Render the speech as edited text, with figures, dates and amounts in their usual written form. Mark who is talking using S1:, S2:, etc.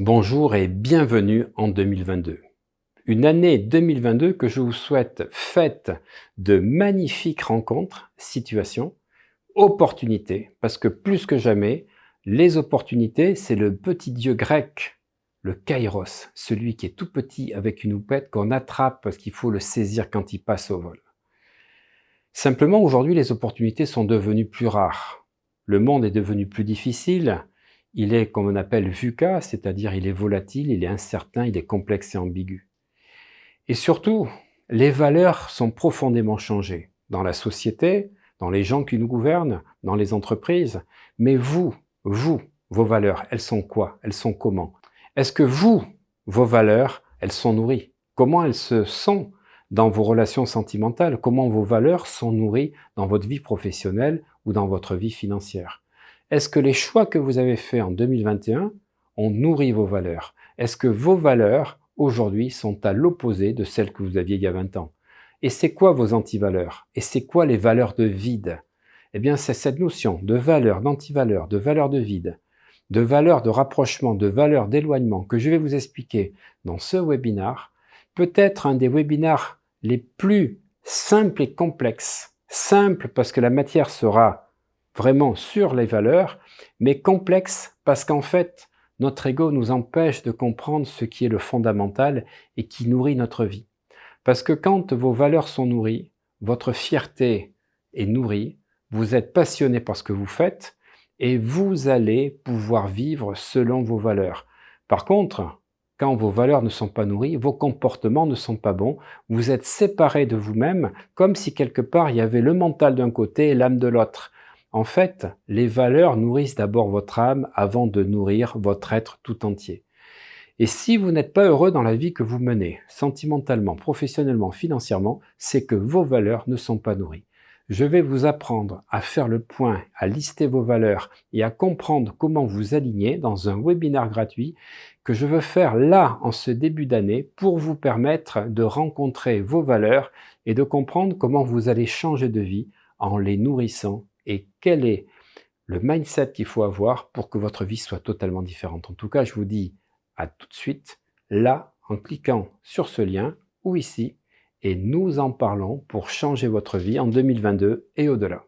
S1: Bonjour et bienvenue en 2022. Une année 2022 que je vous souhaite faite de magnifiques rencontres, situations, opportunités, parce que plus que jamais, les opportunités, c'est le petit dieu grec, le kairos, celui qui est tout petit avec une houppette qu'on attrape parce qu'il faut le saisir quand il passe au vol. Simplement, aujourd'hui, les opportunités sont devenues plus rares. Le monde est devenu plus difficile. Il est, comme on appelle, VUCA, c'est-à-dire il est volatile, il est incertain, il est complexe et ambigu. Et surtout, les valeurs sont profondément changées dans la société, dans les gens qui nous gouvernent, dans les entreprises. Mais vous, vos valeurs, elles sont quoi? Elles sont comment? Est-ce que vous, vos valeurs, elles sont nourries? Comment elles se sont dans vos relations sentimentales? Comment vos valeurs sont nourries dans votre vie professionnelle ou dans votre vie financière? Est-ce que les choix que vous avez faits en 2021 ont nourri vos valeurs? Est-ce que vos valeurs, aujourd'hui, sont à l'opposé de celles que vous aviez il y a 20 ans? Et c'est quoi vos antivaleurs? Et c'est quoi les valeurs de vide? Eh bien, c'est cette notion de valeur, d'antivaleur, de valeur de vide, de valeur de rapprochement, de valeur d'éloignement que je vais vous expliquer dans ce webinaire, peut-être un des webinaires les plus simples et complexes. Simple parce que la matière sera vraiment sur les valeurs, mais complexe parce qu'en fait, notre ego nous empêche de comprendre ce qui est le fondamental et qui nourrit notre vie. Parce que quand vos valeurs sont nourries, votre fierté est nourrie, vous êtes passionné par ce que vous faites et vous allez pouvoir vivre selon vos valeurs. Par contre, quand vos valeurs ne sont pas nourries, vos comportements ne sont pas bons, vous êtes séparé de vous-même comme si quelque part il y avait le mental d'un côté et l'âme de l'autre. En fait, les valeurs nourrissent d'abord votre âme avant de nourrir votre être tout entier. Et si vous n'êtes pas heureux dans la vie que vous menez, sentimentalement, professionnellement, financièrement, c'est que vos valeurs ne sont pas nourries. Je vais vous apprendre à faire le point, à lister vos valeurs et à comprendre comment vous aligner dans un webinaire gratuit que je veux faire là, en ce début d'année, pour vous permettre de rencontrer vos valeurs et de comprendre comment vous allez changer de vie en les nourrissant et quel est le mindset qu'il faut avoir pour que votre vie soit totalement différente. En tout cas, je vous dis à tout de suite, là, en cliquant sur ce lien ou ici, et nous en parlons pour changer votre vie en 2022 et au-delà.